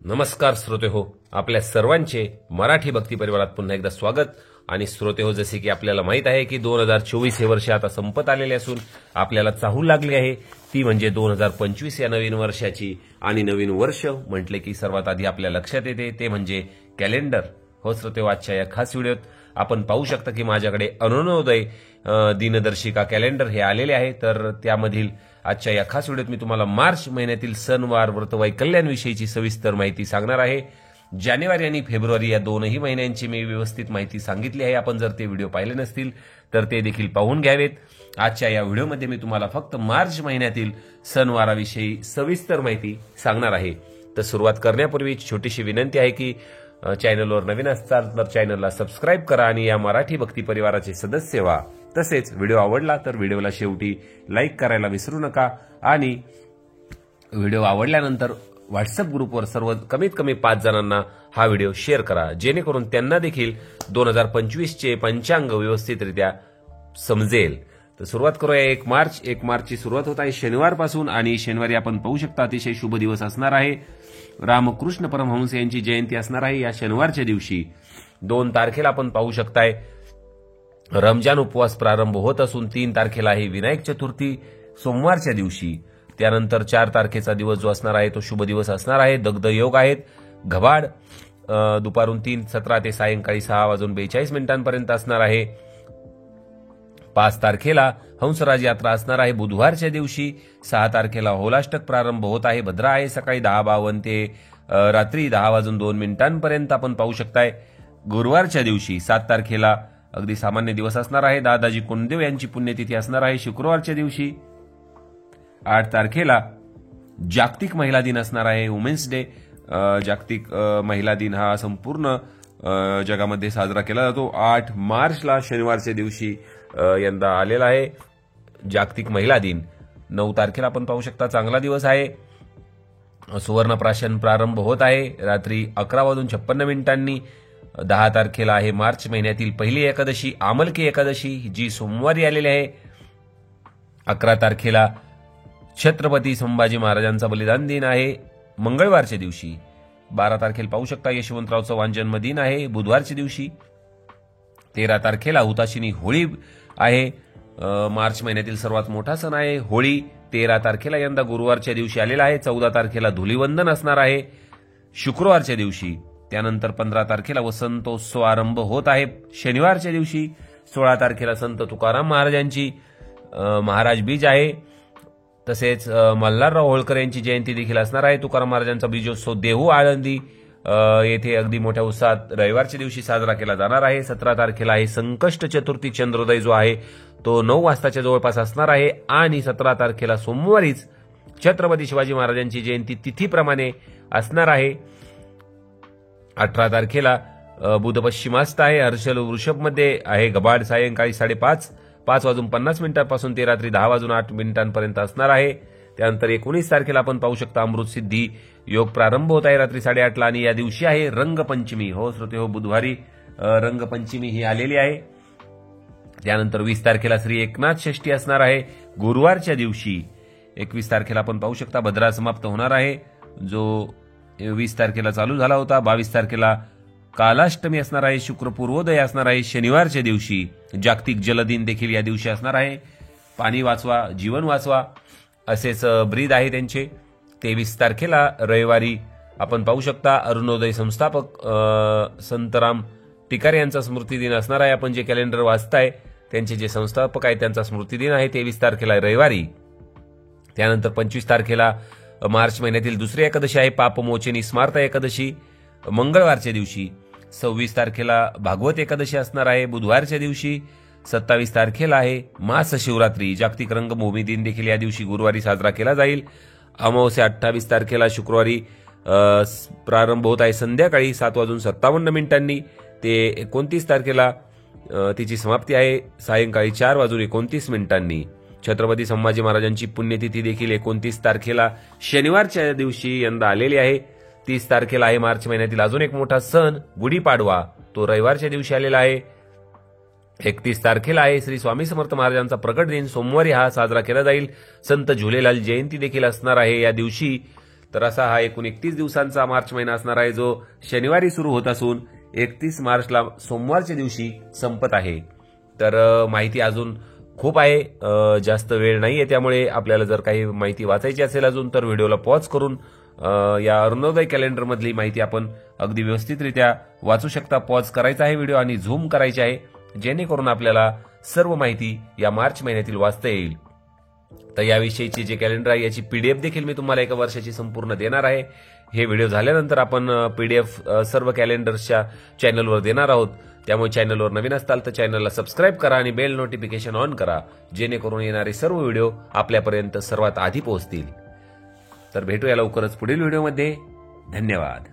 नमस्कार श्रोते हो, आपल्या सर्वांचे मराठी भक्ती परिवारात पुन्हा एकदा स्वागत. आणि श्रोते हो, जसे की आपल्याला माहित आहे की 2024 हे वर्ष आता संपत आलेले असून आपल्याला चाहूल लागली आहे ती म्हणजे 2025 या नवीन वर्षाची. आणि नवीन वर्ष म्हटले की सर्वात आधी आपल्या लक्षात येते ते म्हणजे कॅलेंडर. हो श्रोते हो, आजच्या या खास व्हिडिओत आपण पाहू शकता की माझ्याकडे अरुणोदय दिनदर्शिका कॅलेंडर हे आलेले आहे. तर त्यामधील आजच्या या खास व्हिडिओत मी तुम्हाला मार्च महिन्यातील सणवार व्रतवैकल्यांविषयीची सविस्तर माहिती सांगणार आहे. जानेवारी आणि फेब्रुवारी या दोनही महिन्यांची मी व्यवस्थित माहिती सांगितली आहे. आपण जर ते व्हिडिओ पाहिले नसतील तर ते देखील पाहून घ्यावेत. आजच्या या व्हिडिओमध्ये मी तुम्हाला फक्त मार्च महिन्यातील सणवाराविषयी सविस्तर माहिती सांगणार आहे. तर सुरुवात करण्यापूर्वी छोटीशी विनंती आहे की चॅनलवर नवीन असाल तर चॅनलला सबस्क्राईब करा आणि या मराठी भक्ती परिवाराचे सदस्य व्हा. तसेच व्हिडिओ आवडला तर व्हिडिओला शेवटी लाईक करायला विसरू नका. आणि व्हिडिओ आवडल्यानंतर व्हॉट्सअप ग्रुपवर सर्व कमीत कमी 5 जणांना हा व्हिडिओ शेअर करा, जेणेकरून त्यांना देखील 2025 चे पंचांग व्यवस्थितरित्या समजेल. तर सुरुवात करूया 1 मार्च. 1 मार्चची सुरुवात होत आहे शनिवारपासून आणि शनिवारी आपण पाहू शकता अतिशय शुभ दिवस असणार आहे. रामकृष्ण परमहंस यांची जयंती असणार आहे या शनिवारच्या दिवशी. 2 तारखेला आपण पाहू शकताय रमजान उपवास प्रारंभ होत असून 3 तारखेला आहे विनायक चतुर्थी सोमवारच्या दिवशी. त्यानंतर 4 तारखेचा दिवस जो असणार आहे तो शुभ दिवस असणार आहे. दग्ध योग आहेत. घबाड दुपारून 3:17 ते सायंकाळी 6:42 असणार आहे. 5 तारखेला हंसराज यात्रा असणार आहे बुधवारच्या दिवशी. 6 तारखेला होलाष्टक प्रारंभ होत आहे. भद्रा आहे सकाळी 10:52 ते रात्री 10:02 आपण पाहू शकताय. गुरुवारच्या दिवशी 7 तारखेला अगदी सामान्य दिवस असणार आहे. दादाजी कोंडदेव यांची पुण्यतिथी असणार आहे शुक्रवारच्या दिवशी. 8 तारखेला जागतिक महिला दिन असणार आहे, वुमेन्स डे. जागतिक महिला दिन हा संपूर्ण जगामध्ये साजरा केला जातो. 8 मार्चला शनिवारच्या दिवशी यंदा आलेला आहे जागतिक महिला दिन. 9 तारखेला आपण पाहू शकता चांगला दिवस आहे. सुवर्णप्राशन प्रारंभ होत आहे रात्री 11:56. 10 तारखेला आहे मार्च महिन्यातील पहिली एकादशी आमलकी एकादशी जी सोमवारी आलेली आहे. 11 तारखेला छत्रपती संभाजी महाराजांचा बलिदान दिन आहे मंगळवारच्या दिवशी. 12 तारखेला पाहू शकता यशवंतराव चव्हाण जन्मदिन आहे बुधवारच्या दिवशी. 13 तारखेला हुताशिनी होळी आहे. मार्च महिन्यातील सर्वात मोठा सण आहे होळी. 13 तारखेला यंदा गुरुवारच्या दिवशी आलेला आहे. 14 तारखेला धुलीवंदन असणार आहे शुक्रवारच्या दिवशी. त्यानंतर 15 तारखेला वसंतोत्सव आरंभ होत आहे शनिवारच्या दिवशी. 16 तारखेला संत तुकाराम महाराजांची महाराज बीज आहे. तसेच मल्हारराव होळकर यांची जयंती देखील असणार आहे. तुकाराम महाराजांचा बीजोत्सव देहू आळंदी येथे अगदी मोठ्या उत्साहात रविवारच्या दिवशी साजरा केला जाणार आहे. 17 तारखेला आहे संकष्ट चतुर्थी. चंद्रोदय जो आहे तो 9 वाजताच्या जवळपास असणार आहे. आणि 17 तारखेला सोमवारीच छत्रपती शिवाजी महाराजांची जयंती तिथीप्रमाणे असणार आहे. 18 तारखेला बुध पश्चिमास्त आहे. हर्षल वृषभमध्ये आहे. घबाड सायंकाळी 5:50 ते रात्री 10:08 असणार आहे. त्यानंतर 19 तारखेला आपण पाहू शकता अमृत सिद्धी योग प्रारंभ होत आहे रात्री 8:30 आणि या दिवशी आहे रंगपंचमी. हो श्रोते हो, बुधवारी रंगपंचमी ही आलेली आहे. त्यानंतर 20 तारखेला श्री एकनाथ षष्ठी असणार आहे गुरुवारच्या दिवशी. 21 तारखेला आपण पाहू शकता भद्रा समाप्त होणार आहे जो 20 तारखेला चालू झाला होता. 22 तारखेला कालाष्टमी असणार आहे. शुक्र पूर्वोदय असणार आहे शनिवारच्या दिवशी. जागतिक जलदिन देखील या दिवशी असणार आहे. पाणी वाचवा जीवन वाचवा असेच ब्रीद आहे त्यांचे. 23 तारखेला रविवारी आपण पाहू शकता अरुणोदय संस्थापक संतराम टिकार यांचा स्मृतिदिन असणार आहे. आपण जे कॅलेंडर वाचताय त्यांचे जे संस्थापक आहेत त्यांचा स्मृतिदिन आहे 23 तारखेला रविवारी. त्यानंतर 25 तारखेला मार्च महिन्यातील दुसरी एकादशी आहे पापमोचनी स्मार्त एकादशी मंगळवारच्या दिवशी. 26 तारखेला भागवत एकादशी असणार आहे बुधवारच्या दिवशी. 27 तारखेला आहे मास शिवरात्री. जागतिक रंगभूमी दिन देखील या दिवशी गुरुवारी साजरा केला जाईल. अमावस्या 28 तारखेला शुक्रवारी प्रारंभ होत आहे संध्याकाळी 7:57 ते 29 तारखेला तिची समाप्ती आहे सायंकाळी 4:29. छत्रपती संभाजी महाराजांची पुण्यतिथी देखील 29 तारखेला शनिवारच्या दिवशी यंदा आलेली आहे. 30 तारखेला आहे मार्च महिन्यातील अजून एक मोठा सण गुढीपाडवा. तो रविवारच्या दिवशी आलेला आहे. 31 तारखेला आहे श्री स्वामी समर्थ महाराजांचा प्रकट दिन. सोमवारी हा साजरा केला जाईल. संत झुलेलाल जयंती देखील असणार आहे या दिवशी. तर असा हा एकूण 31 दिवसांचा मार्च महिना असणार आहे, जो शनिवारी सुरू होत असून 31 मार्चला सोमवारच्या दिवशी संपत आहे. तर माहिती अजून खूप आहे, जास्त वेळ नाहीये, त्यामुळे आपल्याला जर काही माहिती वाचायची असेल अजून तर व्हिडिओला पॉज करून या अरुणोदय कॅलेंडर मधली माहिती आपण अगदी व्यवस्थितरित्या वाचू शकता. पॉज करायचा आहे व्हिडिओ आणि झूम करायचे आहे, जेणेकरून आपल्याला सर्व माहिती या मार्च महिन्यातील वाचता येईल. तर याविषयीची जे कॅलेंडर आहे याची पीडीएफ देखील मी तुम्हाला एका वर्षाची संपूर्ण देणार आहे. हे व्हिडिओ झाल्यानंतर आपण पीडीएफ सर्व कॅलेंडर्सच्या चॅनलवर देणार आहोत. त्यामुळे चॅनलवर नवीन असताल तर चॅनलला सबस्क्राईब करा आणि बेल नोटिफिकेशन ऑन करा, जेणेकरून येणारे सर्व व्हिडिओ आपल्यापर्यंत सर्वात आधी पोहोचतील. तर भेटूया लवकरच पुढील व्हिडिओमध्ये. धन्यवाद.